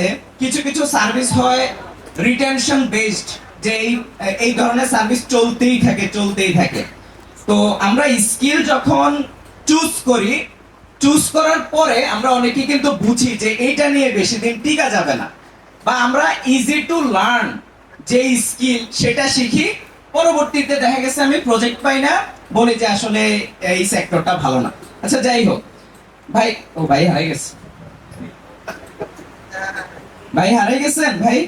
আছে, কিছু কিছু সার্ভিস হয় রিটেনশন বেসড, যে এই ধরনের সার্ভিস চলতেই থাকে। তো আমরা স্কিল যখন চুজ করার পরে আমরা অনেকেই কিন্তু বুঝি যে এইটা নিয়ে বেশি দিন টিকা যাবে না, বা আমরা ইজি টু লার্ন যে স্কিল সেটা শিখি, পরবর্তীতে দেখা গেছে আমি প্রজেক্ট পাই না, বলি যে আসলে এই সেক্টরটা ভালো না। আচ্ছা যাই হোক, ভাই হারিয়ে গেছে, ভাই হারিয়ে গেছেন ভাই।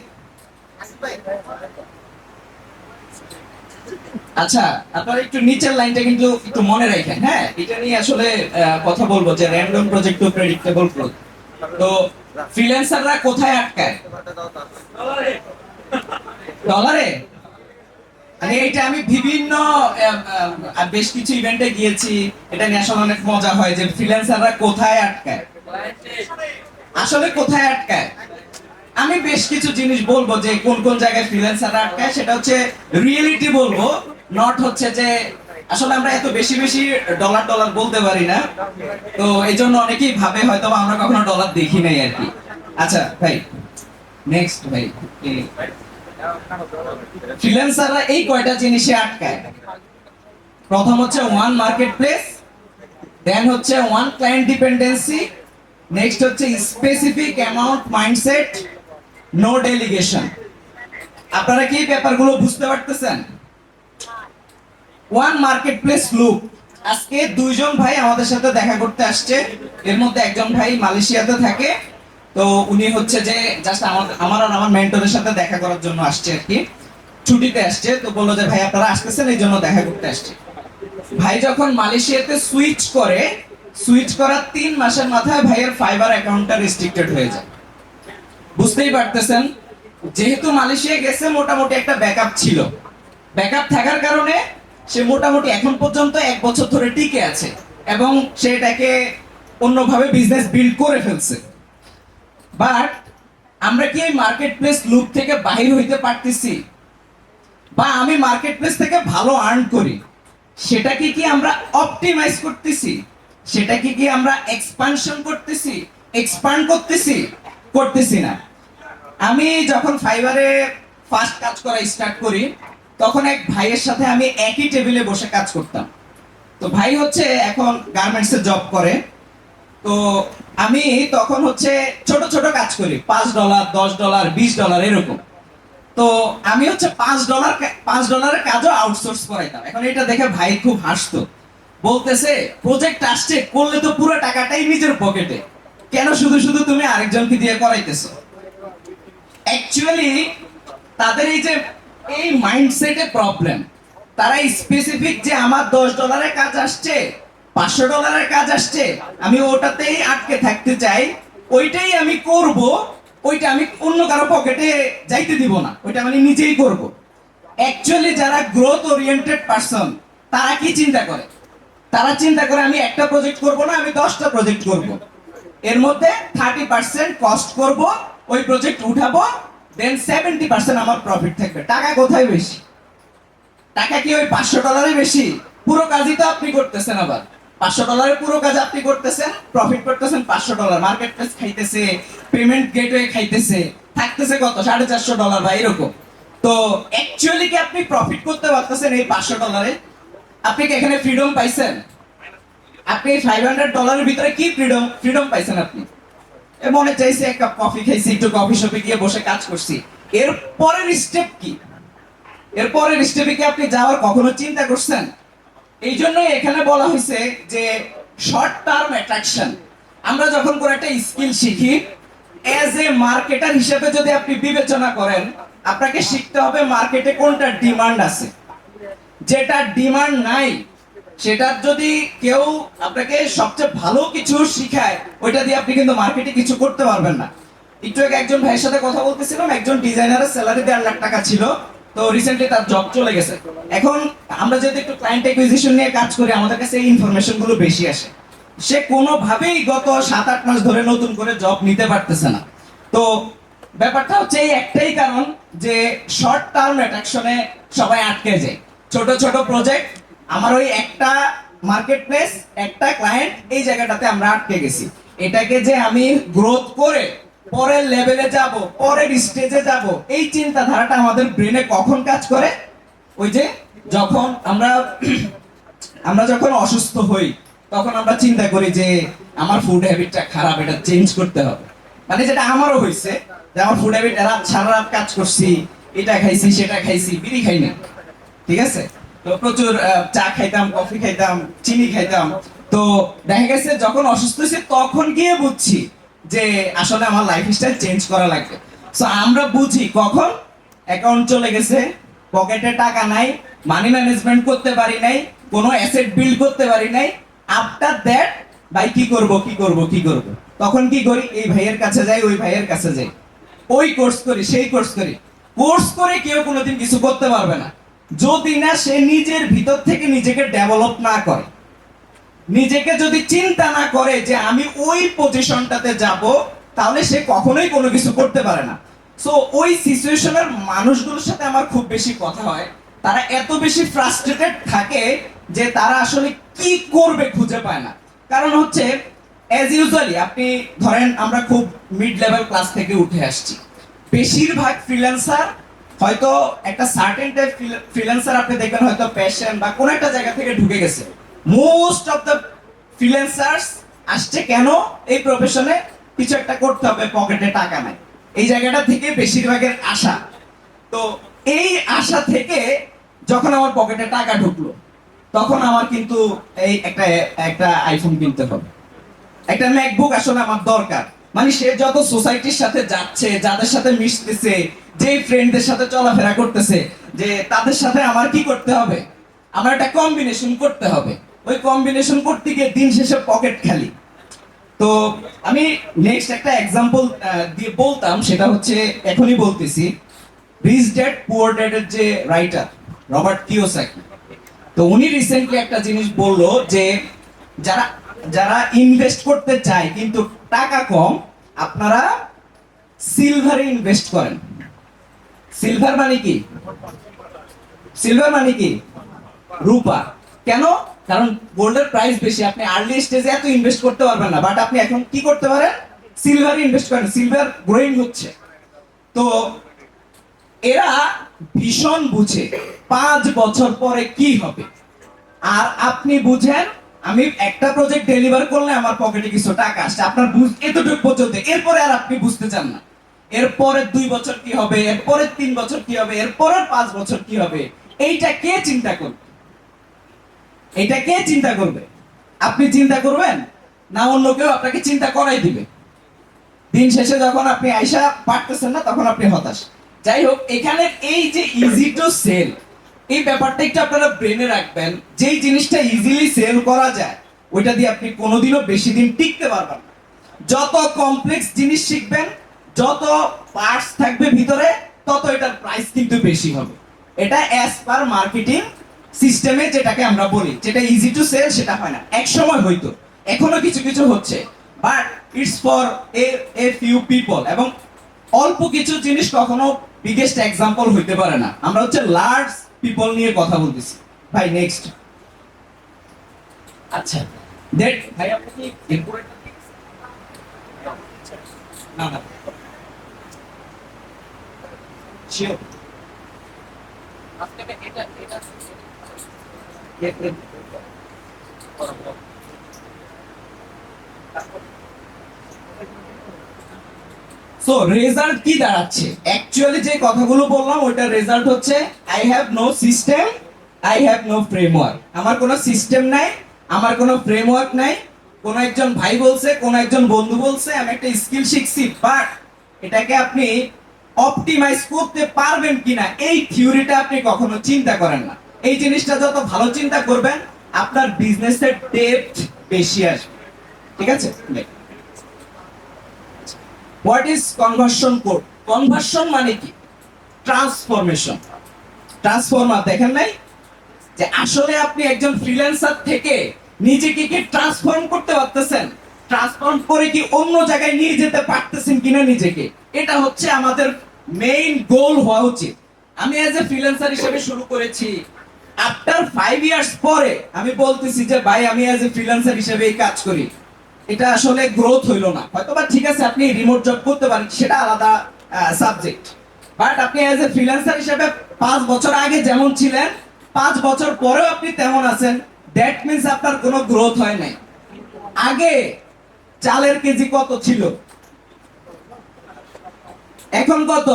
আচ্ছা, আপনারা একটু নিচের লাইনটা কিন্তু একটু মনে রাখেন, হ্যাঁ, এটা নিয়ে আসলে কথা বলবো যে random project to predictable growth. তো ফ্রিল্যান্সাররা কোথায় আটকায়? ডলারে। মানে এটা আমি বিভিন্ন বেশ কিছু ইভেন্টে গিয়েছি, এটা নিয়ে আসলে অনেক মজা হয় যে ফ্রিল্যান্সাররা কোথায় আটকায়, আসলে কোথায় আটকায়। আমি বেশ কিছু জিনিস বলবো যে কোন কোন জায়গায় ফ্রিল্যান্সাররা আটকায়, সেটা হচ্ছে রিয়েলিটি বলবো, নট হচ্ছে যে আসলে আমরা এত বেশি বেশি ডলার ডলার বলতে পারি না, তো এই জন্য অনেকেই ভাবে হয়তো আমরা কখনো ডলার দেখি নাই আর কি। আচ্ছা ভাই, নেক্সট ভাই, ফ্রিল্যান্সাররা এই কয়টা জিনিসে আটকায়। প্রথম হচ্ছে ওয়ান মার্কেট প্লেস, দেন হচ্ছে ওয়ান ক্লায়েন্ট ডিপেন্ডেন্সি, নেক্সট হচ্ছে specific amount mindset, no delegation. আপনারা কি ব্যাপারগুলো বুঝতে পারতেছেন? ওয়ান মার্কেট প্লেস লুক, আজকে দুইজন ভাই আমাদের সাথে দেখা করতে আসছে, এর মধ্যে একজন ভাই মালয়েশিয়াতে থাকে, তো উনি হচ্ছে যে জাস্ট আমার আর আমার মেন্টরের সাথে দেখা করার জন্য আসছে আর কি, ছুটিতে আসছে, তো বললো যে ভাই আপনারা আসতেছেন, এই জন্য দেখা করতে আসছে। ভাই যখন মালয়েশিয়াতে সুইচ করার 3 মাসের মাথায় ভাইয়ের ফাইবার অ্যাকাউন্টটা রেস্ট্রিক্টেড হয়ে যায়। বুঝতেই পারতেছেন, যেহেতু মালয়েশিয়া গেছে মোটামুটি একটা ব্যাকআপ ছিল, ব্যাকআপ থাকার কারণে সে মোটামুটি এখন পর্যন্ত 1 বছর ধরে টিকে আছে এবং সেটাকে অন্যভাবে বিজনেস বিল্ড করে ফেলছে। বাট আমরা কি এই মার্কেট প্লেস লুপ থেকে বাহির হইতে পারতেছি, বা আমি মার্কেট প্লেস থেকে ভালো আর্ন করি, সেটা কি আমরা অপটিমাইজ করতেছি, সেটা কি আমরা এক্সপানশন করতেছি, এক্সপান্ড করতেছি না। আমি যখন ফাইবারে ফার্স্ট কাজ করা স্টার্ট করি, তখন এক ভাইয়ের সাথে আমি একই টেবিলে বসে কাজ করতাম। তো ভাই হচ্ছে এখন গার্মেন্টসে জব করে, তো আমি তখন হচ্ছে ছোট ছোট কাজ করি, $5, $10, $20 এরকম। তো আমি হচ্ছে $5 কাজও আউটসোর্স করাইতাম। এখন এটা দেখে ভাই খুব হাসতো, বলতেছে প্রজেক্ট আসছে, করলে তো পুরো টাকাটাই নিজের পকেটে, কেন শুধু শুধু তুমি আরেকজনকে দিয়ে করাইতেছো। অ্যাকচুয়ালি তাদের এই মাইন্ডসেটে প্রবলেম। তারা স্পেসিফিক যে আমার $10 কাজ আসছে, $500 কাজ আসছে, আমি ওটাতেই আটকে থাকতে চাই, ওইটাই আমি করব, ওইটা আমি অন্য কারো পকেটে যাইতে দিব না, ওইটা আমি নিজেই করব। অ্যাকচুয়ালি যারা গ্রোথ ওরিয়েন্টেড পারসন, তারা কি চিন্তা করে, তারা চিন্তা করে আমি একটা প্রজেক্ট করব না, আমি 10টা প্রজেক্ট করব, এর মধ্যে 30% কস্ট করব, ওই প্রজেক্ট উঠাবো, দেন 70% আমার প্রফিট থাকবে। টাকা কোথায় বেশি? টাকা কি ওই $500 বেশি? পুরো কাজই তো আপনি করতেছেন, আবার $500 পুরো কাজ আপনি করতেছেন, প্রফিট করতেছেন $500, মার্কেট প্লেস খাইতেছে, পেমেন্ট গেটওয়ে খাইতেছে, থাকতেছে কত $450 বা এরকম। তো অ্যাকচুয়ালি কি আপনি প্রফিট করতে পারতেছেন এই $500-এ? আপনি কি এখানে ফ্রিডম পাইছেন? আপনি $500 ভিতরে কি ফ্রিডম পাইছেন? আপনি মনে চাইছে এক কাপ কফি খাইছি, একটু কফি শপে গিয়ে বসে কাজ করছি, এর পরের স্টেপ কি? এর পরের স্টেপে কি আপনি যাওয়ার কখনো চিন্তা করছেন? এই জন্যই এখানে বলা হয়েছে যে শর্ট টার্ম অ্যাট্রাকশন। আমরা যখন কোনো একটা স্কিল শিখি, এজ এ মার্কেটার হিসেবে যদি আপনি বিবেচনা করেন, আপনাকে শিখতে হবে মার্কেটে কোনটা ডিমান্ড আছে, যেটা ডিমান্ড নাই সেটার যদি কেউ আপনাকে সবচেয়ে ভালো কিছু শিখায়, ওইটা দিয়ে আপনি কিন্তু মার্কেটে কিছু করতে পারবেন না। একটু আগে একজন ভাইয়ের সাথে কথা বলতেছিলাম, একজন ডিজাইনারের স্যালারি 1.5 লাখ টাকা ছিল, তো রিসেন্টলি তার জব চলে গেছে। এখন আমরা যদি একটু ক্লায়েন্ট অ্যাকুইজিশন নিয়ে কাজ করি, আমাদের কাছে এই ইনফরমেশন গুলো বেশি আসে। সে কোনোভাবেই গত 7-8 মাস ধরে নতুন করে জব নিতে পারতেছে না। তো ব্যাপারটা হচ্ছে এই একটাই কারণ যে শর্ট টার্ম অ্যাট্রাকশনে সবাই আটকে যায়। ছোট ছোট প্রজেক্ট, আমার ওই একটা মার্কেট প্লেস, একটা ক্লায়েন্ট, এই জায়গাটাতে আমরা আটকে গেছি। এটাকে যে আমি গ্রোথ করে পরের লেভেলে যাব, পরের স্টেজে যাব, এই চিন্তাধারাটা আমাদের ব্রেনে কখন কাজ করে? ওই যে যখন আমরা আমরা যখন অসুস্থ হই তখন আমরা চিন্তা করি যে আমার ফুড হ্যাবিটটা খারাপ, এটা চেঞ্জ করতে হবে। মানে যেটা আমারও হয়েছে, যে আমার ফুড হ্যাবিট, রাত সারা রাত কাজ করছি, এটা খাইছি সেটা খাইছি, বিড়ি খাই না, ঠিক আছে, তো প্রচুর চা খাইতাম, কফি খাইতাম, চিনি খাইতাম। তো দেখা গেছে যখন অসুস্থ হয়েছে তখন গিয়ে বুঝছি যে আসলে আমার লাইফস্টাইল চেঞ্জ করা লাগবে। সো আমরা বুঝি কখন? অ্যাকাউন্ট চলে গেছে, পকেটে টাকা নাই, মানি ম্যানেজমেন্ট করতে পারি নাই, কোনো অ্যাসেট বিল্ড করতে পারি নাই। আফটার দ্যাট ভাই কি করব কি করব কি করব, তখন কি করি? এই ভাইয়ের কাছে যাই, ওই ভাইয়ের কাছে যাই, ওই কোর্স করি, সেই কোর্স করি। কোর্স করে কেউ কোনোদিন কিছু করতে পারবে না যদি না সে নিজের ভিতর থেকে নিজেকে ডেভেলপ না করে, নিজেকে যদি চিন্তা না করে যে আমি ওই পজিশনটাতে যাব, তাহলে সে কখনোই কোনো কিছু করতে পারে না। সো ওই সিচুয়েশনের মানুষগুলোর সাথে আমার খুব বেশি কথা হয়। তারা এত বেশি ফ্রাস্ট্রেটেড থাকে যে তারা আসলে কি করবে খুঁজে পায় না। কারণ হচ্ছে অ্যাজ ইউজুয়ালি আপনি ধরেন আমরা খুব মিড লেভেল ক্লাস থেকে উঠে আসছি, বেশিরভাগ ফ্রিল্যান্সার হয়তো একটা সার্টেন টাইপ ফ্রিল্যান্সার আপনি দেখবেন হয়তো প্যাশন বা কোন একটা জায়গা থেকে ঢুকে গেছে। মোস্ট অফ দ্য ফ্রিল্যান্সার্স আসছে কেন? এই প্রফেশনে কিছু একটা করতে হবে, পকেটে টাকা নাই, এই জায়গাটা থেকে বেশিরভাগের আশা। তো এই আশা থেকে যখন আমার পকেটে টাকা ঢুকলো, তখন আমার কিন্তু এই একটা একটা আইফোন কিনতে হবে, একটা ম্যাকবুক আসলে আমার দরকার। মানে সে যত সোসাইটির সাথে যাচ্ছে, যাদের সাথে মিশতেছে, যে ফ্রেন্ডদের সাথে চলাফেরা করতেছে, যে তাদের সাথে আমার কি করতে হবে? আমার একটা কম্বিনেশন করতে হবে। ওই কম্বিনেশন করতে গিয়ে দিন শেষে পকেট খালি। তো আমি নেক্সট একটা এক্সাম্পল দিয়ে বলতাম, সেটা হচ্ছে এখনই বলতেছি, রিচ ড্যাড পুয়ার ড্যাডের যে রাইটার রবার্ট কিওসাকি, তো উনি রিসেন্টলি একটা জিনিস বললো যে যারা যারা ইনভেস্ট করতে চায় কিন্তু টাকা কম, আপনারা সিলভারে ইনভেস্ট করেন। সিলভার মানে কি? সিলভার মানে কি? রূপা। কেন? কারণ গোল্ডের প্রাইস বেশি, আপনি আর্লি স্টেজে এত ইনভেস্ট করতে পারবেন না, বাট আপনি এখন কি করতে পারেন? সিলভারে ইনভেস্ট করেন, সিলভার গ্রোইং হচ্ছে। তো এরা ভীষণ বুঝে 5 বছর পরে কি হবে। আর আপনি বুঝেন আমি একটা প্রজেক্ট ডেলিভার করলে আমার পকেটে কিছু টাকা আসছে, আপনার এতটুকু পর্যন্ত, এরপরে আর আপনি বুঝতে চান না এরপরের 2 বছর কি হবে, এরপরের 3 বছর কি হবে, এরপরের 5 বছর কি হবে। এইটা কে চিন্তা করবে? এটা কে চিন্তা করবে? আপনি চিন্তা করবেন না অন্য কেউ আপনাকে চিন্তা করাই দিবে? দিন শেষে যখন আপনি আইসা পারতেছেন না, তখন আপনি হতাশ। যাই হোক, এখানে এই যে ইজি টু সেল, এই ব্যাপারটা একটু আপনারা ব্রেনে রাখবেন। যেই জিনিসটা ইজিলি সেল করা যায়, ওইটা দিয়ে আপনি কোনোদিনও বেশি দিন টিকতে পারবেন না। যত কমপ্লেক্স জিনিস শিখবেন, যত পার্টস থাকবে ভিতরে, তত এটার প্রাইস কিন্তু বেশি হবে। এটা অ্যাজ পার মার্কেটিং সিস্টেমে যেটাকে আমরা বলি, যেটা ইজি টু সেল, সেটা হয় না। এক সময় হয়তো, এখনো কিছু কিছু হচ্ছে, but it's for a few people. এবং অল্প কিছু জিনিস কখনো বিগেস্ট এক্সাম্পল হইতে পারে না। আমরা হচ্ছে লার্জ পিপল নিয়ে কথা বলতেছি। ভাই নেক্সট। আচ্ছা দেখ ভাই, আপনি কি এরপরে না না শিওর আজকে এটা এটা সো রেজাল্ট কি দাঁড়াচ্ছে? অ্যাকচুয়ালি যে কথাগুলো বললাম ওইটার রেজাল্ট হচ্ছে I have no system, I have no framework. আমার কোনো সিস্টেম নাই, আমার কোনো ফ্রেমওয়ার্ক নাই। কোন একজন ভাই বলছে, কোন একজন বন্ধু বলছে আমি একটা স্কিল শিখছি, বাট এটাকে আপনি অপটিমাইজ করতে পারবেন কিনা, এই থিওরিটা আপনি কখনো চিন্তা করেন না। এই জিনিসটা যত ভালো চিন্তা করবেন, আপনার বিজনেসের ডেপথ বেশি আসবে। ঠিক আছে? What is conversion code? Conversion মানে কি? ট্রান্সফরমেশন। ট্রান্সফরমার দেখেন নাই? যে আসলে আপনি একজন ফ্রিল্যান্সার থেকে নিজেকে কি ট্রান্সফর্ম করতে পারতেছেন? ট্রান্সফর্ম করে কি অন্য জায়গায় নিয়ে যেতে পারতেছেন কিনা নিজেকে? এটা হচ্ছে আমাদের মেইন গোল হওয়া উচিত। আমি এজ এ ফ্রিল্যান্সার হিসেবে শুরু করেছি, আফটার 5 ইয়ার্স পরে আমি বলতেছি যে ভাই আমি এজ এ ফ্রিল্যান্সার হিসেবে এই কাজ করি। এটা আসলে গ্রোথ হইলো না। হয়তো বা ঠিক আছে আপনি রিমোট জব করতে পারেন, সেটা আলাদা সাবজেক্ট, বাট আপনি অ্যাজ এ ফ্রিল্যান্সার হিসেবে 5 বছর আগে যেমন ছিলেন 5 বছর পরেও আপনি তেমন আছেন, দ্যাট মিন্স আপনার কোনো গ্রোথ হয় নাই। আগে চালের কেজি কত ছিল, এখন কত?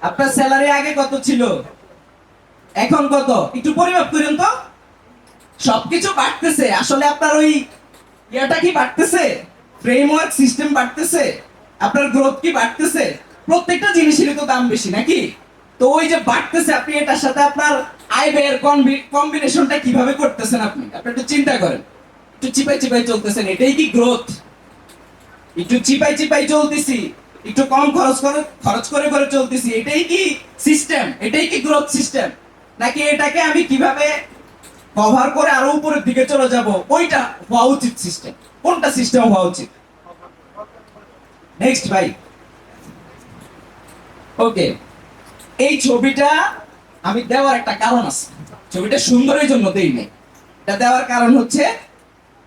আপনার স্যালারি আগে কত ছিল, এখন কত? একটু পরিমাপ করেন তো। সবকিছু বাড়তেছে, আসলে আপনার ওই ইয়াটা কি বাড়তেছে, ফ্রেমওয়ার্ক সিস্টেম বাড়তেছে, আপনার গ্রোথ কি বাড়তেছে? প্রত্যেকটা জিনিসেরই তো দাম বেশি নাকি? তো ওই যে বাড়তেছে, আপনি এটার সাথে আপনার আয় ব্যয়ের কম্বিনেশনটা কিভাবে করতেছেন? আপনি একটু চিন্তা করেন। একটু চিপাই চিপাই চলতেছেন, এটাই কি গ্রোথ? একটু চিপাই চিপাই চলতেছি, একটু কম খরচ করে করে চলতেছি, এটাই কি সিস্টেম? এটাই কি গ্রোথ সিস্টেম? নাকি এটাকে আমি কিভাবে কভার করে আরো উপরের দিকে চলে যাব, ওইটা হওয়া উচিত সিস্টেম? কোনটা সিস্টেম হওয়া উচিত? নেক্সট ভাই। ওকে, এই ছবিটা আমি দেওয়ার একটা কারণ আছে। ছবিটা সুন্দরের জন্য দেই নাই। এটা দেওয়ার কারণ হচ্ছে,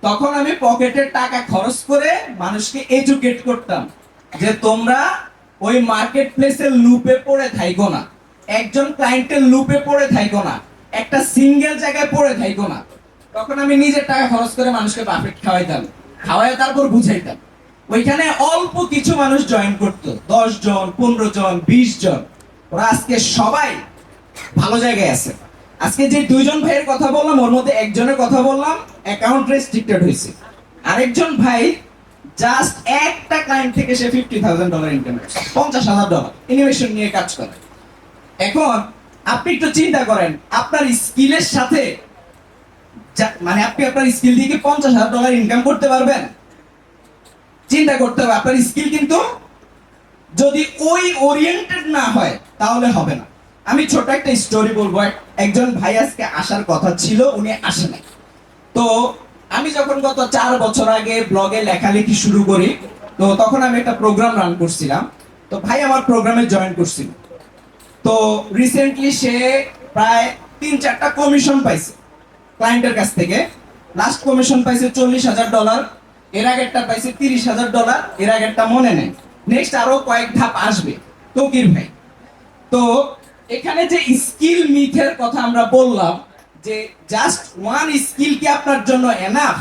তখন আমি পকেটের টাকা খরচ করে মানুষকে এডুকেট করতাম যে তোমরা ওই মার্কেট প্লেসের লুপে পড়ে থাইকো না, একজন ক্লায়েন্টের লুপে পড়ে থাইকো না, একটা সিঙ্গেল জায়গায় পড়ে থাইকো না। তখন আমি নিজের টাকা খরচ করে মানুষকে বাফেট খাওয়াইতাম, খাওয়াই তারপর বুঝাইতাম। ওইখানে অল্প কিছু মানুষ জয়েন করতো, 10 জন, 15 জন, 20 জন। ওরা আজকে সবাই ভালো জায়গায় আছে। আজকে যে 2 জন ভাইয়ের কথা বললাম, ওর মধ্যে একজনের কথা বললাম অ্যাকাউন্ট রেস্ট্রিক্টেড হয়েছে, আরেকজন ভাই জাস্ট একটা ক্লায়েন্ট থেকে সে $50,000 ইনকাম করছে, $50,000 ইনোভেশন নিয়ে কাজ করে। এখন আপনি একটু চিন্তা করেন, আপনার স্কিলের সাথে মানে আপনি আপনার স্কিল দিয়ে কি $50,000 ইনকাম করতে পারবেন? চিন্তা করতে হবে। আপনার স্কিল কিন্তু যদি ওই ওরিয়েন্টেড না হয় তাহলে হবে না। আমি ছোট একটা স্টোরি বলবো। একজন ভাই আজকে আসার কথা ছিল, উনি আসে নাই। তো আমি যখন গত 4 বছর আগে ব্লগে লেখালেখি শুরু করি, তো তখন আমি একটা প্রোগ্রাম রান করছিলাম। তো ভাই আমার প্রোগ্রামে জয়েন করছিল। তো রিসেন্টলি সে প্রায় 3-4টা কমিশন পাইছে ক্লায়েন্টের কাছ থেকে। লাস্ট কমিশন পাইছে $40,000, এর আগেরটা পাইছে $30,000, এর আগেরটা মনে নেই, নেক্সট আরো কয়েক ধাপ আসবে। তকির ভাই, তো এখানে যে স্কিল মিথের কথা আমরা বললাম, যে জাস্ট ওয়ান স্কিল কি আপনার জন্য এনাফ?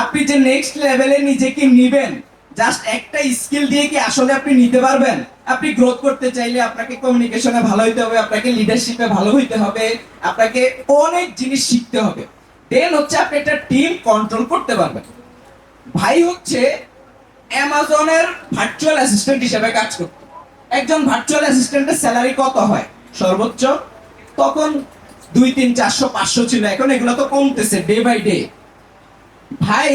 আপনি যে নেক্সট লেভেলে নিজেকে নিবেন, জাস্ট একটা স্কিল দিয়ে কি আসলে আপনি নিতে পারবেন? আপনি গ্রোথ করতে চাইলে আপনাকে কমিউনিকেশনে ভালো হইতে হবে, আপনাকে লিডারশিপে ভালো হইতে হবে, আপনাকে অনেক জিনিস শিখতে হবে। দেন হচ্ছে আপনি একটা টিম কন্ট্রোল করতে পারবেন। ভাই হচ্ছে অ্যামাজনের ভার্চুয়াল অ্যাসিস্ট্যান্ট হিসেবে কাজ করত। একজন ভার্চুয়াল অ্যাসিস্ট্যান্টের স্যালারি কত হয় সর্বোচ্চ? তখন 200, 300, 400, 500 ছিল, এখন এগুলো তো কমতেছে ডে বাই ডে। ভাই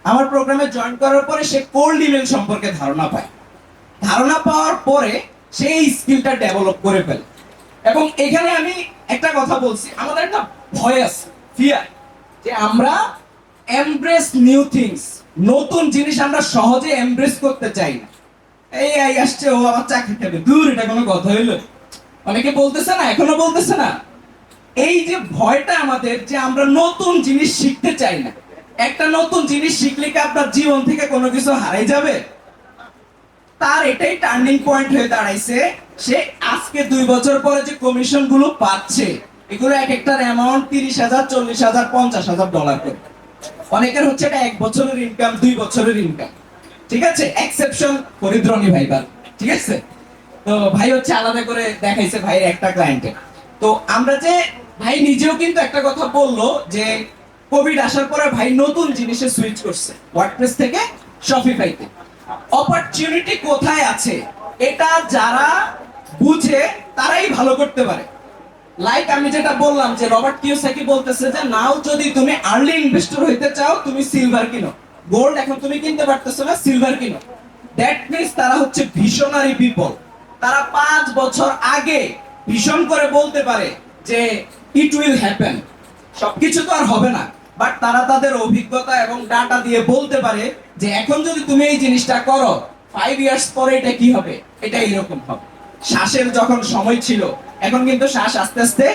আমার প্রোগ্রামে জয়েন করার পরে সে কোল্ড ইমেল সম্পর্কে ধারণা পায়। ধারণা পাওয়ার পরে সেই স্কিলটা ডেভেলপ করে ফেলে। এবং এখানে আমি একটা কথা বলছি, আমাদের একটা ভয় আছে, ফিয়ার, যে আমরা এমব্রেস নিউ থিংস, নতুন জিনিস আমরা সহজে এমব্রেস করতে চাই না। এই আসছে, ও আমার চাকরি খাবে, দূর, এটা কোনো কথা হইলো? অনেকে বলতেছে না, এখনো বলতেছে না। এই যে ভয়টা আমাদের, যে আমরা নতুন জিনিস শিখতে চাই না। একটা নতুন জিনিস শিখলে কি আপনার জীবন থেকে কোনো কিছু হারাই যাবে? তার এটাই টার্নিং পয়েন্ট হয়ে দাঁড়াইছে। সে আজকে 2 বছর পরে যে কমিশন গুলো পাচ্ছে, এগুলো এক একটার অ্যামাউন্ট $30,000, $40,000, $50,000 করে। অনেকের হচ্ছে এটা 1 বছরের ইনকাম, 2 বছরের ইনকাম। ঠিক আছে, এক্সেপশন ফরিদ্রনি ভাইবার। ঠিক আছে, তো ভাই হচ্ছে আলাদা করে দেখাইছে ভাইয়ের একটা ক্লায়েন্টে। তো আমরা যে ভাই নিজেও কিন্তু একটা কথা বললো যে কোভিড আসার পরে ভাই নতুন জিনিসে সুইচ করছে, ওয়ার্ডপ্রেস থেকে শপিফাইতে। অপরচুনিটি কোথায় আছে এটা যারা বুঝে তারাই ভালো করতে পারে। লাইক আমি যেটা বললাম, যে রবার্ট কিওসাকি বলতেছে যে নাও যদি তুমি আর্লি ইনভেস্টর হইতে চাও, তুমি সিলভার কিনো। গোল্ড এখন তুমি কিনতে পারতেছো না, সিলভার কিনো। দ্যাট মিন্স তারা হচ্ছে ভিশনারি পিপল। তারা 5 বছর আগে ভিশন করে বলতে পারে যে ইট উইল হ্যাপেন। সবকিছু তো আর হবে না, বাট তারা তাদের অভিজ্ঞতা এবং ডাটা দিয়ে বলতে পারে যে এখন যদি তুমি এই জিনিসটা করো, 5 ইয়ার্স পরে এটা কি হবে, এটা এরকম হবে। শ্বাসের যখন সময় ছিল, এখন কিন্তু শ্বাস আস্তে আস্তে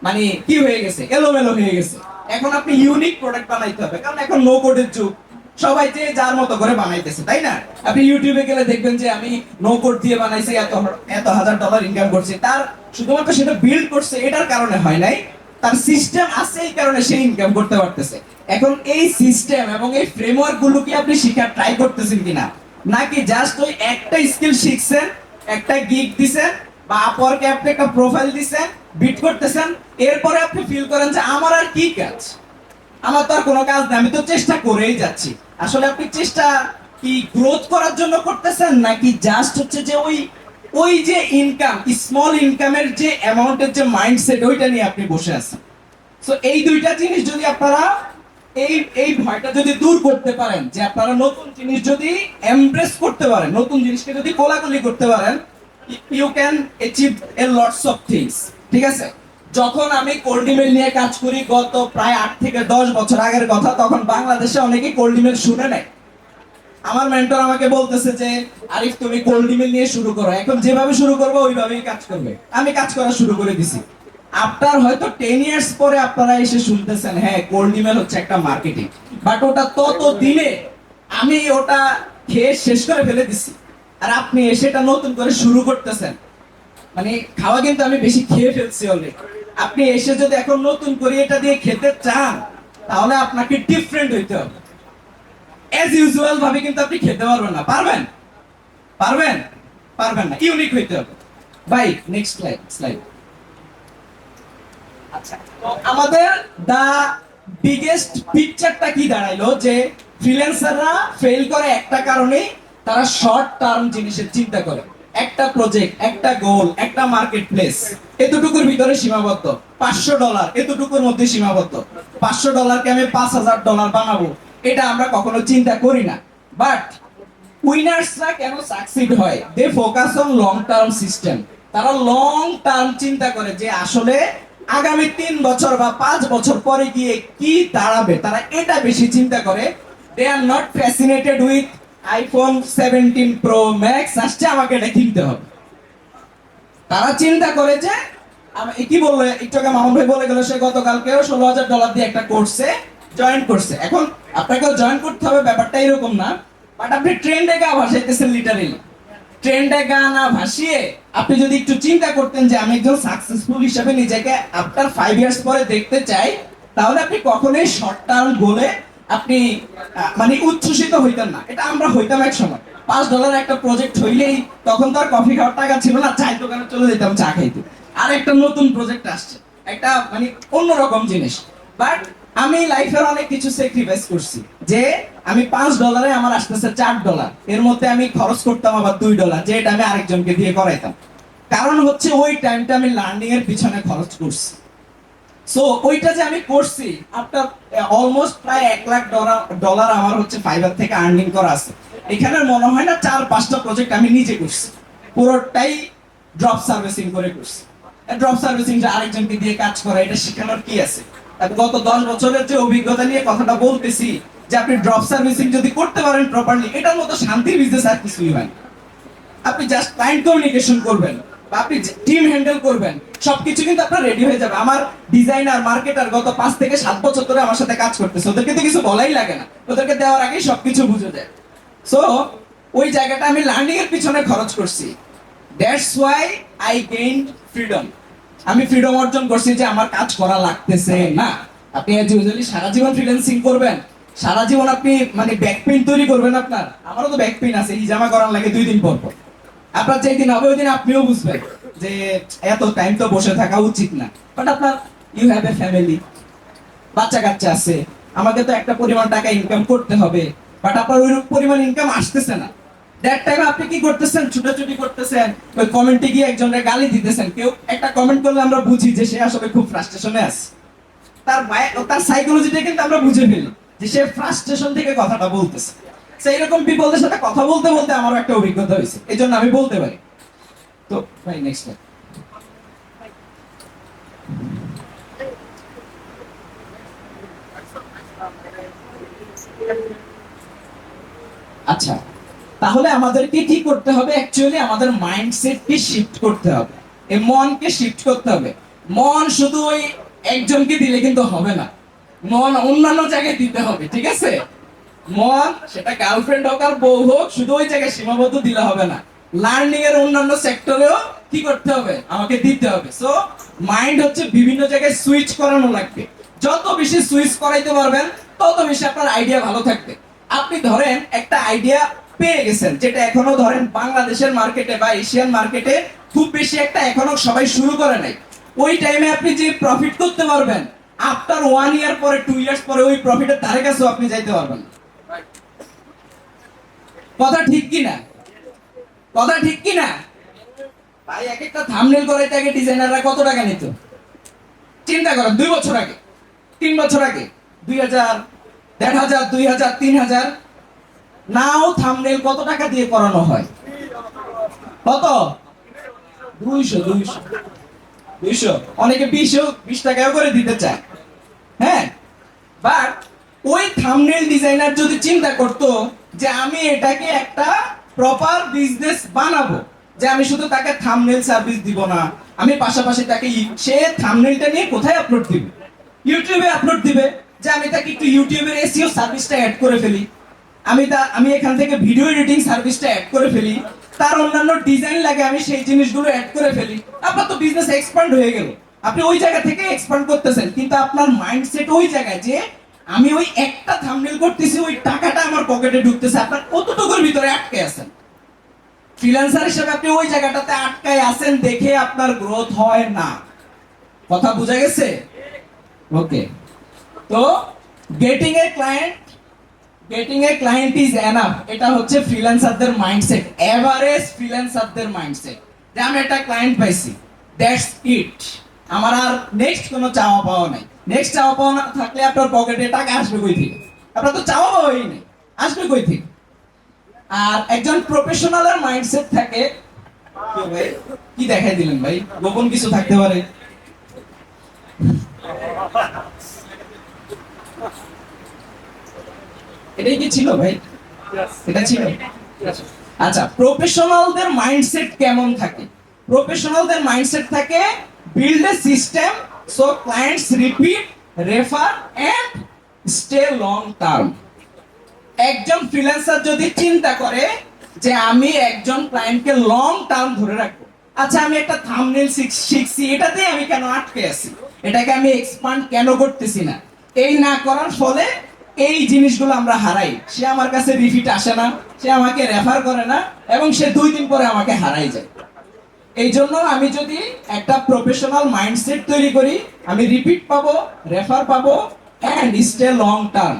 মানে কি হয়ে গেছে, এলোমেলো হয়ে গেছে। এখন আপনি ইউনিক প্রোডাক্ট বানাইতে হবে, কারণ এখন নো কোডের যুগ। সবাই যে যার মতো করে বানাইতেছে, তাই না? আপনি ইউটিউবে গেলে দেখবেন যে আমি নো কোড দিয়ে বানাইছি, এত এত $1000 ইনকাম করছি। তার শুধুমাত্র সেটা বিল্ড করছে এটার কারণে হয় নাই, তার সিস্টেম আছে এই কারণে সে ইনকাম করতে পারতেছে। এখন এই সিস্টেম এবং এই ফ্রেমওয়ার্ক গুলো কি আপনি শিখার ট্রাই করতেছেন কিনা, নাকি জাস্ট ওই একটা স্কিল শিখছেন, একটা গিগ দিছেন বা আপওয়ার্কে আপনি একটা প্রোফাইল দিছেন, বিট করতেছেন, এরপরে আপনি ফিল করেন যে আমার আর কি কাজ, আমার তো আর কোনো কাজ নেই, আমি তো চেষ্টা করেই যাচ্ছি। আসলে আপনি চেষ্টা কি গ্রোথ করার জন্য করতেছেন, নাকি জাস্ট হচ্ছে যে ওই ওই যে ইনকাম, স্মল ইনকামের যে অ্যামাউন্টের যে মাইন্ডসেট, ওইটা নিয়ে আপনি বসে আছেন? সো এই দুইটা জিনিস যদি আপনারা এই এই ভয়টা যদি দূর করতে পারেন, যে আপনারা নতুন জিনিস যদি এমব্রেস করতে পারেন, নতুন জিনিসকে যদি কোলাকুলি করতে পারেন, you can achieve a lots of things. ঠিক আছে? যখন আমি কোল্ড ইমেল নিয়ে কাজ করি গত প্রায় 8 থেকে 10 বছর আগের কথা, তখন বাংলাদেশে অনেকেই কোল্ড ইমেল শুনে নেয়। আমার মেন্টর আমাকে বলতেছে যে আরিফ তুমি কোল্ড ইমেল নিয়ে শুরু করো, এখন যেভাবে শুরু করবো ওইভাবেই কাজ করবে। আমি কাজ করা শুরু করে দিছি। আপনার হয়তো 10 ইয়ার্স পরে আপনারা এসে শুনতেছেন হ্যাঁ কোল্ড ইমেল হচ্ছে একটা মার্কেটিং, বাট ওটা তত দিনে আমি ওটা খেয়ে শেষ করে ফেলে দিছি, আর আপনি এসে এটা নতুন করে শুরু করতেছেন। মানে খাওয়া কিন্তু আমি বেশি খেয়ে ফেলছি অলরেডি। আপনি এসে যদি এখন নতুন করে এটা দিয়ে খেতে চান, তাহলে আপনাকে ডিফারেন্ট হইতে হবে। এজ ইউজুয়াল ভাবে কিন্তু আপনি খেতে পারবেন না। পারবেন? পারবেন? পারবেন না। ইউনিক হইতে হবে। ভাই নেক্সট স্লাইড। আচ্ছা, তো আমাদের দা বিগেস্ট পিকচারটা কি দাঁড়াইলো, যে ফ্রিল্যান্সাররা ফেল করে একটা কারণেই, তারা শর্ট টার্ম জিনিসের চিন্তা করে। একটা প্রজেক্ট, একটা গোল, একটা মার্কেট প্লেস, এতটুকুর ভিতরে সীমাবদ্ধ। $500 এতটুকুর মধ্যে সীমাবদ্ধ। $500কে আমি $5000 বানাবো, এটা আমরা কখনো চিন্তা করি না। বাট উইনার্সরা কেন সাকসিড হয়? They focus on long term system. তারা লং টার্ম চিন্তা করে যে আসলে আগামী 3 বছর বা 5 বছর পরে গিয়ে কি দাঁড়াবে, তারা এটা বেশি চিন্তা করে। They are not fascinated with iPhone 17 pro max আসছে আমাকে এটা কিনতে হবে। তারা চিন্তা করে যে কি বললো একটু আগে মামুন ভাই বলে গেল, সে গতকালকেও $16,000 দিয়ে একটা কোর্সে জয়েন করছে। এখন আপনাকেও জয়েন করতে হবে, ব্যাপারটা এরকম না। বাট আপনি ট্রেন্ডে গা ভাসাইতেছেন, লিটারেলি ট্রেন্ডে গা না ভাসিয়ে আপনি যদি একটু চিন্তা করতেন যে আমি একজন সাকসেসফুল হিসেবে নিজেকে আফটার 5 ইয়ার্স পরে দেখতে চাই, তাহলে আপনি কখনোই শর্ট টার্ম গোলে আপনি মানে উচ্ছ্বসিত হইতেন না। এটা আমরা হইতাম এক সময়। $5 একটা প্রজেক্ট হইলেই, তখন তো আর কফি খাওয়ার টাকা ছিল না, চায়ের দোকানে চলে যেতাম চা খাইতে। আর একটা নতুন প্রজেক্ট আসছে, একটা মানে অন্যরকম জিনিস। বাট আমি লাইফের অনেক কিছু স্যাক্রিফাইস করছি, যে আমি $5 আমার আসতেছে $4, এর মধ্যে আমি খরচ করতাম আবার $2, যে এটা আমি আরেকজনকে দিয়ে করাইতাম। কারণ হচ্ছে ওই টাইমটা আমি লার্নিং এর পিছনে খরচ করছি। সো ওইটা যে আমি করছি, আফটার অলমোস্ট প্রায় $1,00,000 আমার হচ্ছে ফাইবার থেকে আর্নিং করা আছে। এখানে মনে হয় না 4-5টা প্রজেক্ট আমি নিজে করছি, পুরোটাই ড্রপ সার্ভিসিং করে করছি। ড্রপ সার্ভিসিং যে আরেকজনকে দিয়ে কাজ করা, এটা শেখানোর কি আছে? গত 10 বছরের যে অভিজ্ঞতা নিয়ে কথাটা বলতেছি, যে আপনি ড্রপ সার্ভিসিং যদি করতে পারেন প্রপারলি, এটার মতো শান্তির বিজনেস আর কিছুই হয় না। আপনি জাস্ট ক্লায়েন্ট কমিউনিকেশন করবেন বা আপনি টিম হ্যান্ডেল করবেন, সবকিছু কিন্তু আপনার রেডি হয়ে যাবে। আমার ডিজাইনার, মার্কেটার গত 5 থেকে 7 বছর ধরে আমার সাথে কাজ করতেছে, ওদেরকে তো কিছু বলাই লাগে না, ওদেরকে দেওয়ার আগেই সবকিছু বুঝে যায়। সো ওই জায়গাটা আমি লার্নিং এর পিছনে খরচ করছি। That's why I gained freedom. আমি ফ্রিডম অর্জন করছি যে আমার কাজ করা লাগতেছে না। আপনি এজ ইউজুয়ালি সারা জীবন ফ্রিল্যান্সিং করবেন, সারা জীবন আপনি মানে ব্যাক পেইন তৈরি করবেন আপনার। আমারও তো ব্যাক পেইন আছে, জামা করার লাগে 2 দিন পর পর। আপনার যেই দিন হবে ওই দিন আপনিও বুঝবেন যে এত টাইম তো বসে থাকা উচিত না। বাট আপনার ইউ হ্যাভ এ ফ্যামিলি, বাচ্চা কাচ্চা আছে, আমাকে তো একটা পরিমাণ টাকা ইনকাম করতে হবে। বাট আপনার ওই পরিমাণ ইনকাম আসতেছে না। দ্যাট টাইম আপনি কি করতেছেন? ছুটাছুটি করতেছেন, ওই কমেন্টে গিয়ে একজনের গালি দিতেছেন। কেউ একটা কমেন্ট করলে আমরা বুঝি যে সে আসলে খুব ফ্রাস্ট্রেশনে আছে। তার সাইকোলজিটা কিন্তু আমরা বুঝে ফেলি যে সে ফ্রাস্ট্রেশন থেকে কথাটা বলতেছে। সেই রকম পিপলদের সাথে কথা বলতে বলতে আমারও একটা অভিজ্ঞতা হয়েছে, এই জন্য আমি বলতে পারি। তো ভাই নেক্সট। আচ্ছা, তাহলে আমাদেরকে কি করতে হবে? অ্যাকচুয়ালি আমাদের মাইন্ডসেটকে শিফট করতে হবে, এই মনকে শিফট করতে হবে। মন শুধু ওই একজনকে দিলে কিন্তু হবে না, মন অন্যান্য জায়গায় দিতে হবে। ঠিক আছে? মন, সেটা গার্লফ্রেন্ড হোক আর বউ হোক, শুধু ওই জায়গায় সীমাবদ্ধ দিলে হবে না, লার্নিং এর অন্যান্য সেক্টরেও কি করতে হবে, আমাকে দিতে হবে। সো মাইন্ড হচ্ছে বিভিন্ন জায়গায় সুইচ করানো লাগবে। যত বেশি সুইচ করাইতে পারবেন তত বেশি আপনার আইডিয়া ভালো থাকবে। আপনি ধরেন একটা আইডিয়া পেয়ে গেছেন, যেটা এখনো ধরেন বাংলাদেশের মার্কেটে বা এশিয়ান মার্কেটে খুব বেশি একটা এখনো সবাই শুরু করে নাই। ওই টাইমে আপনি যে প্রফিট করতে পারবেন, আফটার 1 ইয়ার পরে 2 ইয়ার্স পরে ওই প্রফিটের ধারে কাছেও আপনি যাইতে পারবেন না। কথা ঠিক কি না? কথা ঠিক কি না? ভাই এক একটা থাম্বনেল করাইতে আগে ডিজাইনাররা কত টাকা নিত চিন্তা করেন। 2 বছর আগে, 3 বছর আগে 2000, 1500, 2000, 3000। নাও থাম্বনেল কত টাকা দিয়ে করানো হয়? কত? 200, 200, 200, অনেকে 20 টাকাও করে দিতে চায়। হ্যাঁ, বাট ওই থাম্বনেল ডিজাইনার যদি চিন্তা করতো যে আমি এটাকে একটা প্রপার বিজনেস বানাবো, যে আমি শুধু তাকে থাম্বনেল সার্ভিস দিব না, আমি পাশাপাশি তাকে সে থাম্বনেলটা নিয়ে কোথায় আপলোড দিবে? ইউটিউবে আপলোড দিবে। যে আমি তাকে একটু ইউটিউবের এসইও সার্ভিসটা অ্যাড করে ফেলি, আমি এখান থেকে ভিডিও এডিটিং সার্ভিসটা অ্যাড করে ফেলি, তার অন্যান্য ডিজাইন লাগে আমি সেই জিনিসগুলো অ্যাড করে ফেলি। আপনার তো বিজনেস এক্সপান্ড হয়ে গেল। আপনি ওই জায়গা থেকে এক্সপান্ড করতেছেন, কিন্তু আপনার মাইন্ডসেট ওই জায়গায় যে আমি ওই একটা থাম্বনেল করতেছি, ওই টাকাটা আমার পকেটে ঢুকতেছে। আপনার কতটুকুর ভিতরে আটকে আছেন। ফ্রিল্যান্সার হিসেবে আপনি ওই জায়গাটাতে আটকায় আছেন দেখে আপনার গ্রোথ হয় না। কথা বোঝা গেছে? ওকে। তো getting a client is enough, এটা হচ্ছে ফ্রিল্যান্সারদের মাইন্ডসেট, এভারেজ ফ্রিল্যান্সারদের মাইন্ডসেট, যে আমি একটা ক্লায়েন্ট পাইছি, দ্যাটস ইট, আমার আর নেক্সট কোনো চাওয়া পাওয়া নাই। নেক্সট চাওয়া পাওয়া না থাকলে আপনার পকেটে টাকা আসবে কই থেকে? আপনার তো চাওয়া পাওয়াই নেই, আসবে কই থেকে? আর একজন প্রফেশনালের মাইন্ডসেট থাকে, ভাই কি দেখাই দিলেন ভাই, গোপন কিছু থাকতে পারে। এটাই কি ছিল ভাই? এটা ছিল। আচ্ছা, প্রফেশনালদের মাইন্ডসেট কেমন থাকে? প্রফেশনালদের মাইন্ডসেট থাকে build a system so clients repeat, refer and stay long term. একজন ফ্রিল্যান্সার যদি চিন্তা করে যে আমি একজন ক্লায়েন্টকে লং টার্ম ধরে রাখবো, আচ্ছা আমি একটা থাম্বনেল শিখছি, এটাতে আমি কেন আটকে আছি, এটাকে আমি এক্সপান্ড কেন করতেছি না, এই না করার ফলে এই জিনিসগুলো আমরা হারাই। সে আমার কাছে রিপিট আসে না, সে আমাকে রেফার করে না, এবং সে 2 দিন পরে আমাকে হারাই যায়। এই জন্য আমি যদি একটা প্রফেশনাল মাইন্ডসেট তৈরি করি, আমি রিপিট পাবো, রেফার পাবো এন্ড স্টে লং টার্ম।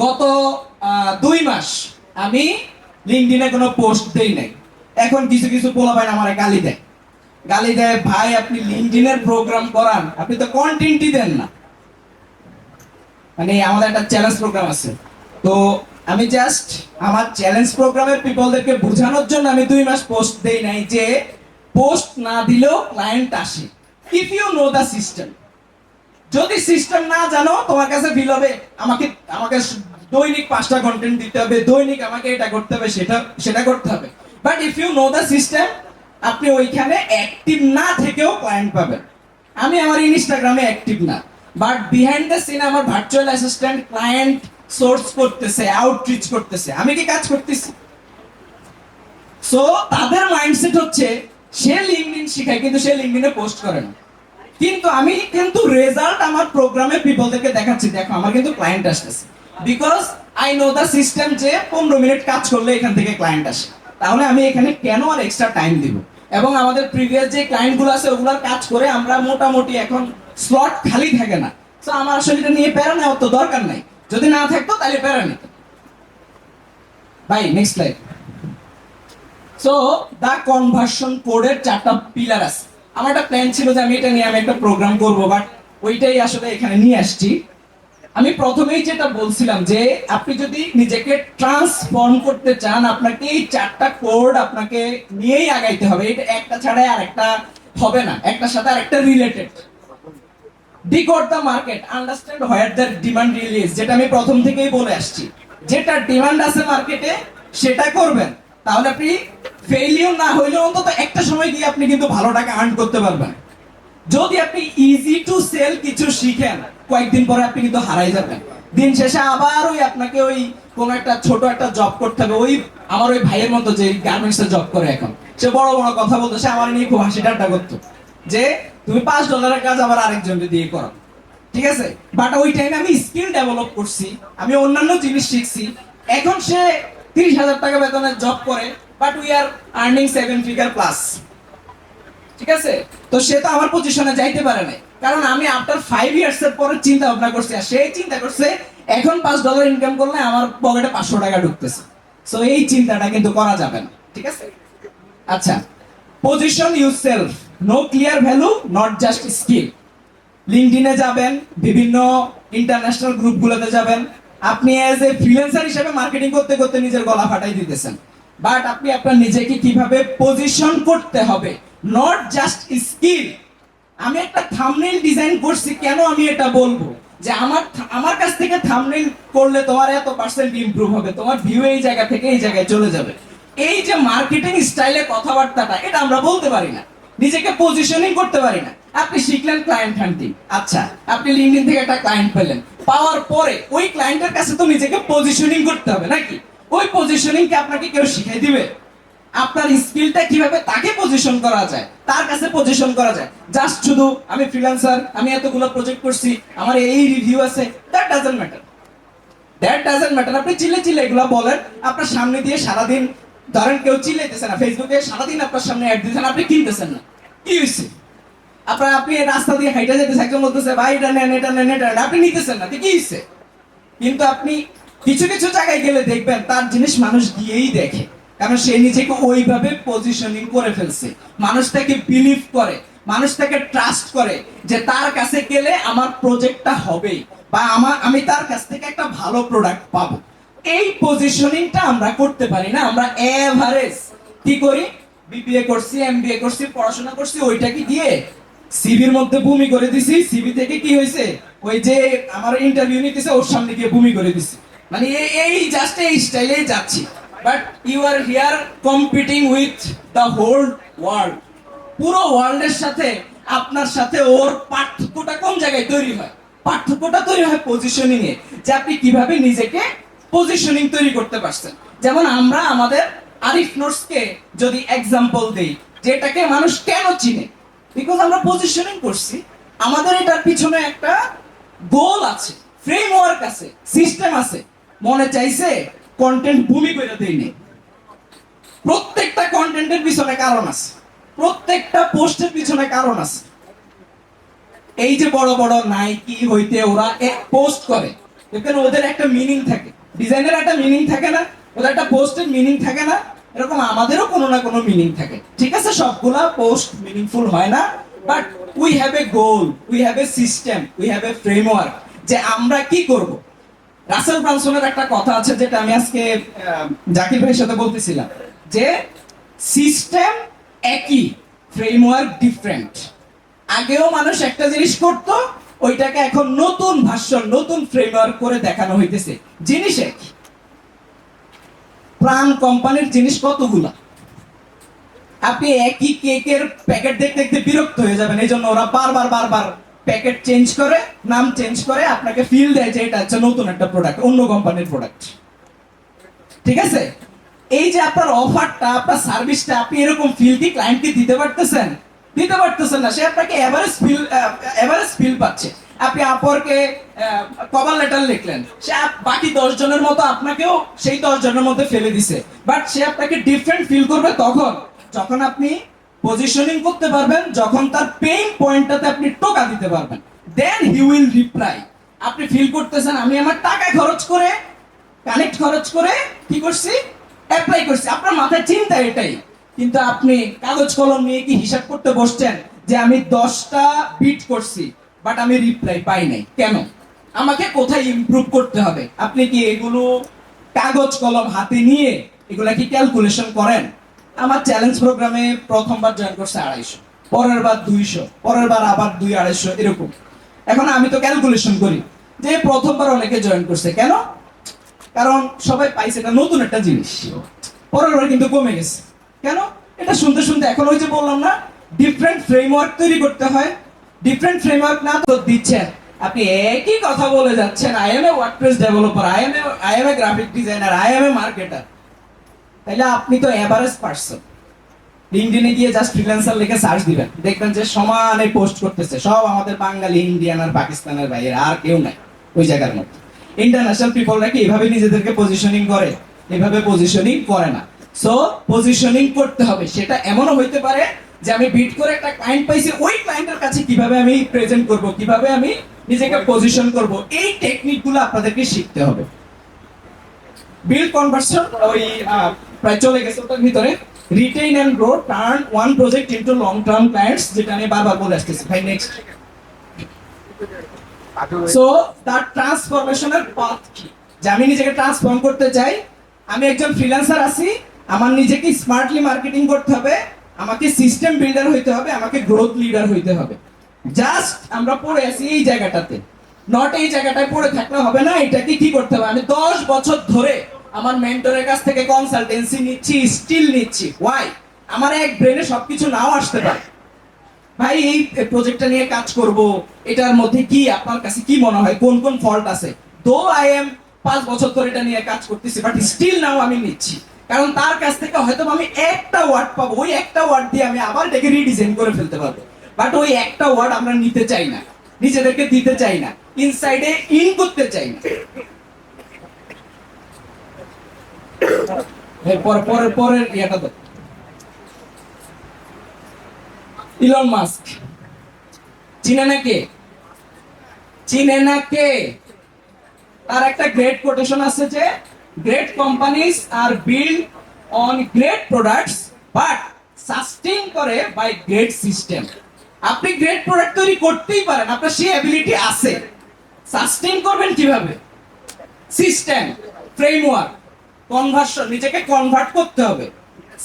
গত 2 মাস আমি লিঙ্কডইনে কোনো পোস্ট দেই নাই। এখন কিছু কিছু পোলাপাইন আমারে গালি দেয়, ভাই আপনি লিঙ্কডইনের প্রোগ্রাম করান, আপনি তো কন্টেন্টই দেন না। মানে আমাদের একটা চ্যালেঞ্জ প্রোগ্রাম আছে, তো আমি জাস্ট আমার চ্যালেঞ্জ প্রোগ্রামের পিপলদেরকে বোঝানোর জন্য আমি 2 মাস পোস্ট দেই নাই, যে পোস্ট না দিলেও ক্লায়েন্ট আসে if you know the system. যদি সিস্টেম না জানো, তোমার কাছে ফিল হবে আমাকে আমাকে দৈনিক 5টা কন্টেন্ট দিতে হবে, দৈনিক আমাকে এটা করতে হবে, সেটা করতে হবে। But if you know the system, আপনি ওইখানে অ্যাক্টিভ না থেকেও ক্লায়েন্ট পাবেন। আমি আমার ইনস্টাগ্রামে অ্যাক্টিভ না, বাট বিহাইন্ড দ্য সিন আমার ভার্চুয়াল অ্যাসিস্ট্যান্ট ক্লায়েন্ট সোর্স করতেছে, আউটরিচ করতেছে, আমি কি কাজ করতেছি? সো তাদের মাইন্ডসেট হচ্ছে সে লিঙ্কডইন শিখায় কিন্তু সে লিঙ্কডইনে পোস্ট করে না, কিন্তু আমি কিন্তু রেজাল্ট আমার প্রোগ্রামে পিপলদেরকে দেখাচ্ছি, দেখো আমার কিন্তু ক্লায়েন্ট আসতেছে, because I know the system, যে 15 মিনিট কাজ করলে এখান থেকে ক্লায়েন্ট আসে। তাহলে আমি এখানে কেন আর এক্সট্রা টাইম দিব? এবং আমাদের প্রিভিয়াস যে ক্লায়েন্টগুলো আছে ওগুলোর কাজ করে আমরা মোটামুটি এখন স্লট খালি থাকে না। সো আমার আসলে এটা নিয়ে প্যারা নেওয়ার তো দরকার নাই, যদি না থাকতো তাহলে প্যারা নিত। ভাই next slide. So the conversion কোডের 4টা পিলার আছে। আমার একটা প্ল্যান ছিল যে আমি এটা নিয়ে একটা প্রোগ্রাম করব, বাট ওইটাই আসলে এখানে নিয়ে আসছি। আমি প্রথমেই যেটা বলছিলাম যে আপনি যদি নিজেকে ট্রান্সফর্ম করতে চান, আপনাকে এই 4টা কোড আপনাকে নিয়েই আগাইতে হবে। এটা একটা ছাড়া আর একটা হবে না, একটার সাথে আরেকটা related. Decode the market, understand where the demand really is, যেটা আমি প্রথম থেকেই বলে আসছি। যেটা ডিমান্ড আছে মার্কেটে সেটা করবেন, তাহলে আপনি ফেইলিওর না হইলেও অন্তত একটা সময় গিয়ে আপনি কিন্তু ভালো টাকা আর্ন করতে পারবেন। যদি আপনি ইজি টু সেল কিছু শিখেন, কয়েকদিন পরে আপনি কিন্তু হারাই যাবেন। দিন শেষে আবার ওই আপনাকে ওই কোন একটা ছোট একটা জব করতে হবে। ওই আমার ওই ভাইয়ের মতো যে গার্মেন্টস এ জব করে এখন, সে বড় বড় কথা বলতো, সে আমার নিয়ে খুব হাসি ঠাট্টা করতো যে তুমি $5 কাজ আবার আরেকজনকে দিয়ে করো, ঠিক আছে। বাট ওই টাইমে আমি স্কিল ডেভেলপ করছি, আমি অন্যান্য জিনিস শিখছি। এখন সে 30,000 টাকা বেতনের জব করে, but we are earning 7 figure plus, ঠিক আছে। তো সে তো আমার পজিশনে যাইতে পারে না, কারণ আমি আফটার 5 ইয়ার্স এর পরে চিন্তা ভাবনা করছি, আর সে চিন্তা করছে এখন $5 ইনকাম করলে আমার পকেটে 500 টাকা ঢুকতেছে। সো এই চিন্তাটা কিন্তু করা যাবে না, ঠিক আছে। আচ্ছা, position yourself, no clear value, not just skill. লিঙ্কডইনে যাবেন, বিভিন্ন ইন্টারন্যাশনাল গ্রুপগুলোতে যাবেন, আপনি এজ এ ফ্রিল্যান্সার হিসেবে মার্কেটিং করতে করতে নিজের গলা ফাটাই দিতেছেন। বাট আপনি আপনার নিজেকে কিভাবে পজিশন করতে হবে, নট জাস্ট স্কিল। আমি একটা থাম্বনেইল ডিজাইন করছি, কেন আমি এটা বলবো যে আমার কাছ থেকে থাম্বনেইল করলে তোমার এত পার্সেন্ট ইমপ্রুভ হবে, তোমার ভিউ এই জায়গা থেকে এই জায়গায় চলে যাবে। এই যে মার্কেটিং স্টাইলে কথাবার্তাটা, এটা আমরা বলতে পারি না, নিজেকে পজিশনিং করতে পারি না। আপনি শিখলেন ক্লায়েন্ট হান্টিং, আচ্ছা, আপনি লিঙ্কডইন থেকে একটা ক্লায়েন্ট পেলেন, পাওয়ার পরে ওই ক্লায়েন্টের কাছে তো নিজেকে পজিশনিং করতে হবে নাকি? ওই পজিশনিং কি আপনাকে কেউ শিখাই দিবে? আপনার স্কিলটা কিভাবে তাকে পজিশন করা যায়, তার কাছে পজিশন করা যায়, জাস্ট শুধু আমি ফ্রিল্যান্সার, আমি এতগুলো প্রজেক্ট করছি, আমার এই রিভিউ আছে, that doesn't matter. That doesn't matter. আপনি চিল্লে চিল্লে এগুলো বলেন, আপনার সামনে দিয়ে সারাদিন, ধরেন কেউ চিল্লাইতেছে না, ফেসবুকে সারাদিন আপনার সামনে অ্যাড দিচ্ছেন, আপনি কিনতেছেন না, কি হয়েছে? আপনি রাস্তা দিয়ে হাইটা যেতেছে, একজন বলতেছে ভাই এটা নেন এটা নেন এটা নেন, আপনি নিতেছেন না, কি হয়েছে? কিন্তু আপনি কিছু কিছু জায়গায় গেলে দেখবেন তার জিনিস মানুষ গিয়েই দেখে, কারণ সে নিজেকে ওইভাবে পজিশনিং করে ফেলছে। মানুষ তাকে বিলিভ করে, মানুষ তাকে ট্রাস্ট করে যে তার কাছে গেলে আমার প্রজেক্টটা হবেই, বা আমি তার কাছ থেকে একটা ভালো প্রোডাক্ট পাবো। এই পজিশনিংটা আমরা করতে পারি না, আমরা এভারেজ কি করি, বিবিএ করছি, এমবিএ করছি, পড়াশোনা করছি, ওইটাকে দিয়ে সিভির মধ্যে ভূমি করে দিছি, সিভি থেকে কি হয়েছে, ওই যে আমার ইন্টারভিউ নিতেছে ওর সামনে গিয়ে ভূমি করে দিছি, মানে এই জাস্ট এই স্টাইলে যাচ্ছি। But you are here competing with the whole world. পুরো ওয়ার্ল্ডের সাথে আপনার সাথে ওর পার্থক্যটা কোন জায়গায় তৈরি হয়? পার্থক্যটা তৈরি হয় পজিশনিং এ, যে আপনি কিভাবে নিজেকে পজিশনিং তৈরি করতে পারছেন। যেমন আমরা আমাদের আরিফ নোটসকে যদি এক্সাম্পল দেই, যেটাকে মানুষ কেন চিনে, বিকজ আমরা পজিশনিং করছি। আমাদের এটার পিছনে একটা গোল আছে, ফ্রেমওয়ার্ক আছে, সিস্টেম আছে। মনে চাইছে কন্টেন্ট ভূমি করে দেয়নি, প্রত্যেকটা কন্টেন্টের পিছনে কারণ আছে, প্রত্যেকটা পোস্টের পিছনে কারণ আছে। এই যে বড় বড় নাইকি হইতে ওরা পোস্ট করে, এখানে ওদের একটা মিনিং থাকে, ডিজাইনের একটা মিনিং থাকে না, ওদের একটা পোস্টের মিনিং থাকে না, এরকম আমাদেরও কোনো না কোনো মিনিং থাকে। ঠিক আছে, সবগুলা পোস্ট মিনিংফুল হয় না, but we have a goal, we have a system, we have a framework, যে আমরা কি করব। রাসেল ব্রানসনের একটা কথা আছে, যেটা আমি আজকে জাকির ভাইয়ের সাথে বলতেছিলাম, যে সিস্টেম একই, ফ্রেমওয়ার্ক ডিফারেন্ট। আগেও মানুষ একটা জিনিস করত, ওইটাকে এখন নতুন ভার্সন, নতুন ফ্রেমওয়ার্ক করে দেখানো হইতেছে, জিনিস একই। প্রাণ কোম্পানির জিনিস কতগুলা, আপনি একই কেকের প্যাকেট দেখতে দেখতে বিরক্ত হয়ে যাবেন, এই জন্য ওরা বারবার বারবার প্যাকেট চেঞ্জ করে, নাম চেঞ্জ করে, আপনাকে ফিল দেয় যে এটা হচ্ছে নতুন একটা প্রোডাক্ট, অন্য কোম্পানির প্রোডাক্ট। ঠিক আছে, এই যে আপনার অফারটা, আপনার সার্ভিসটা, আপনি এরকম ফিল কি ক্লায়েন্টকে দিতে পারতেছেন? দিতে পারতেছেন না, সে আপনাকে এভারেজ ফিল পাচ্ছে। আপনি আপরকে কভার লেটার লিখলেন, সে বাকি 10 জনের মতো আপনাকেও সেই 10 জনের মধ্যে ফেলে দিছে, বাট সে আপনাকে ডিফারেন্ট ফিল করবে তখন যখন আপনি পজিশনিং করতে পারবেন, যখন তার পেইন পয়েন্টটাতে আপনি টোকা দিতে পারবেন, দেন হি উইল রিপ্লাই। আপনি ফিল করতেছেন আমি আমার টাকা খরচ করে, কানেক্ট খরচ করে কি করছি, অ্যাপ্লাই করছি, আপনার মাথায় চিন্তা এটাই, কিন্তু আপনি কাগজ কলম নিয়ে কি হিসাব করতে বসছেন যে আমি 10টা বিট করছি বাট আমি রিপ্লাই পাই নাই, কেন? আমাকে কোথায় ইমপ্রুভ করতে হবে? আপনি কি এগুলো কাগজ কলম হাতে নিয়ে এগুলা কি ক্যালকুলেশন করেন? আমার চ্যালেঞ্জ প্রোগ্রামে প্রথমবার জয়েন করছে 250, পরের বার 200, পরের বার আবার 200-250 এরকম। এখন আমি তো ক্যালকুলেশন করি যে প্রথমবার অনেকে জয়েন করছে, কেন? কারণ সবাই পাইছে এটা নতুন একটা জিনিস, পরের বার কিন্তু কমে গেছে, কেন? এটা শুনতে শুনতে এখন ওই যে বললাম না, ডিফারেন্ট ফ্রেমওয়ার্ক তৈরি করতে হয়। ডিফারেন্ট ফ্রেমওয়ার্ক না তো দিচ্ছেন, আপনি একই কথা বলে যাচ্ছেন, I M A WordPress developer, I M A graphic designer, I M A marketer. তাইলে আপনি তো এভারেজ পারসন। লিঙ্কডইনে গিয়ে জাস্ট ফ্রিল্যান্সার লিখে সার্চ দিবেন, দেখবেন যে সমানে পোস্ট করতেছে সব আমাদের বাঙালি, ইন্ডিয়ান আর পাকিস্তানের বাইরে, আর কেউ নাই ওই জায়গার মধ্যে। ইন্টারন্যাশনাল পিপলরা কি এভাবে নিজেদেরকে পজিশনিং করে? এভাবে পজিশনিং করে না। সো পজিশনিং করতে হবে। সেটা এমনও হইতে পারে যে আমি বিট করে একটা ক্লায়েন্ট পাইছি, ওই ক্লায়েন্টের কাছে কিভাবে আমি প্রেজেন্ট করব, কিভাবে আমি নিজেকে পজিশন করব, এই টেকনিকগুলো আপনাদেরকে শিখতে হবে। বিল্ড কনভার্সন ওই প্রায় চলে গেছে ওটার ভিতরে। Retain and grow, turn one project into long term clients, যেটা আমি বারবার বলে আসতেছি। ভাই নেক্সট। সো তার ট্রান্সফরমেশনের পাথ কি? যে আমি নিজেকে ট্রান্সফর্ম করতে চাই, আমি একজন ফ্রিল্যান্সার আছি, আমার নিজেকে স্মার্টলি মার্কেটিং করতে হবে, আমাকে সিস্টেম বিল্ডার হইতে হবে, আমাকে গ্রোথ লিডার হইতে হবে। জাস্ট আমরা পড়ে আছি এই জায়গাটাতে, নট এই জায়গাটায় পড়ে থাকলে হবে না। এটাকে কি করতে হবে? আমি 10 বছর ধরে আমার মেন্টরের কাছ থেকে কনসালটেন্সি নিচ্ছি, স্টিল নিচ্ছি। ওয়াই? আমার এক ব্রেনে সবকিছু নাও আসতে পারে। ভাই এই প্রজেক্টটা নিয়ে কাজ করব, এটার মধ্যে কি আপনার কাছে কি মনে হয় কোন কোন ফল্ট আছে? দো আই এম 5 বছর ধরে এটা নিয়ে কাজ করতেছি, বাট স্টিল নাও আমি নিচ্ছি। কারণ তার কাছ থেকে হয়তো আমি একটা ওয়ার্ড পাবো, ওই একটা ওয়ার্ড দিয়ে আমি আবার এটাকে রিডিজাইন করে ফেলতে পারবো। বাট ওই একটা ওয়ার্ড আমরা নিতে চাই না, নিজেদেরকে দিতে চাই না, ইনসাইডে ইন করতে চাই না। পরের ইয়েটা তো ইলন মাস্ক। চিনে না কে? চিনে না কে? তার একটা গ্রেট কোটেশন আছে যে great companies are build on great products but sustain করে বাই গ্রেট সিস্টেম। আপনি গ্রেট প্রোডাক্ট তৈরি করতেই পারেন, আপনার সেই অ্যাবিলিটি আছে, সাস্টেইন করবেন কিভাবে? সিস্টেম, ফ্রেমওয়ার্ক, কনভার্সন, নিজেকে কনভার্ট করতে হবে,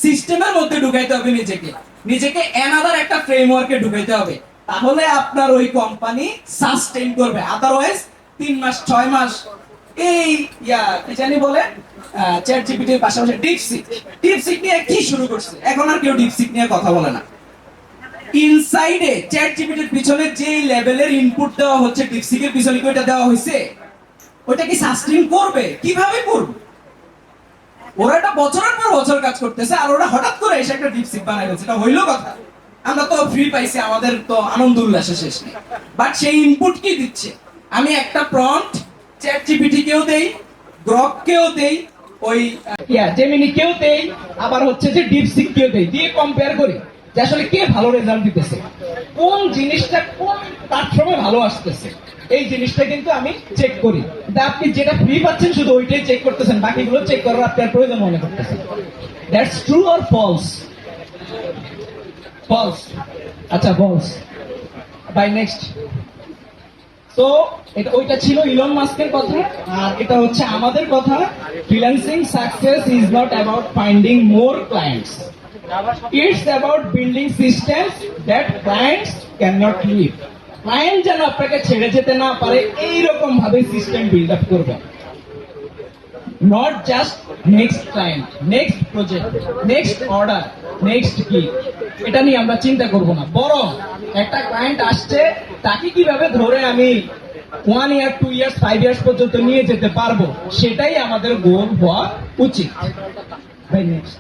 সিস্টেমের মধ্যে ঢুকাইতে হবে নিজেকে, নিজেকে অ্যানাদার একটা ফ্রেমওয়ার্কে ঢুকাইতে হবে। তাহলে আপনার ওই কোম্পানি সাস্টেইন করবে। আদারওয়াইজ 3 মাস 6 মাস এই কি জানি বলে চ্যাট জিপিটির পাশাপাশি ডিপসিক নিয়ে কি শুরু করছে, এখন আর কেউ ডিপসিক নিয়ে কথা বলে না। ইনসাইডে চ্যাট জিপিটির পিছনে যে লেভেলের ইনপুট দেওয়া হচ্ছে, ডিপসিকের পিছনে কি ওটা দেওয়া হয়েছে? ওটা কি সাস্টেইন করবে? কিভাবে করবে? ওরা একটা বছরের পর বছর কাজ করতেছে, আর ওরা হঠাৎ করে এসে একটা ডিপসিক বানাই ফেলছে। এটা হইলো কথা? আমরা তো ফ্রি পাইছি, আমাদের তো আনন্দ উল্লাসে শেষ নেই। বাট সেই ইনপুট কি দিচ্ছে? আমি একটা প্রম্পট চ্যাট জিপিটি কেও দেই, গ্রক কেও দেই, ওই জেমিনি কেও দেই, আবার হচ্ছে যে ডিপসিক কেও দেই, দিয়ে কম্পেয়ার করি যে আসলে কে ভালো রেজাল্ট দিতেছে, কোন জিনিসটা কোন প্ল্যাটফর্মে ভালো আসতেছে। এই জিনিসটা কিন্তু আমি চেক করি। আপনি যেটা ফ্রি পাচ্ছেন শুধু ওইটাই চেক করতেছেন, বাকিগুলো চেক করার আপনার প্রয়োজন মনে করতেছেন। That's true or false? False. আচ্ছা ফলস। Bye next. তো এটা ওইটা ছিল ইলন মাস্কের কথা, আর এটা হচ্ছে আমাদের কথা। Freelancing success is not about finding more clients, it's about building systems that clients can not leave. Client যেন আপনাকে ছেড়ে যেতে না পারে এইরকম ভাবে সিস্টেম বিল্ড আপ করবেন। Not just next client, next project, next order, next কি, এটা নিয়ে আমরা চিন্তা করব না, বরং একটা ক্লায়েন্ট আসছে তাকে কিভাবে ধরে আমি 1 ইয়ার 2 ইয়ার্স 5 ইয়ার্স পর্যন্ত নিয়ে যেতে পারবো, সেটাই আমাদের গোল হওয়া উচিত। ভাই নেক্সট।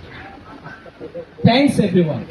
Thanks everyone.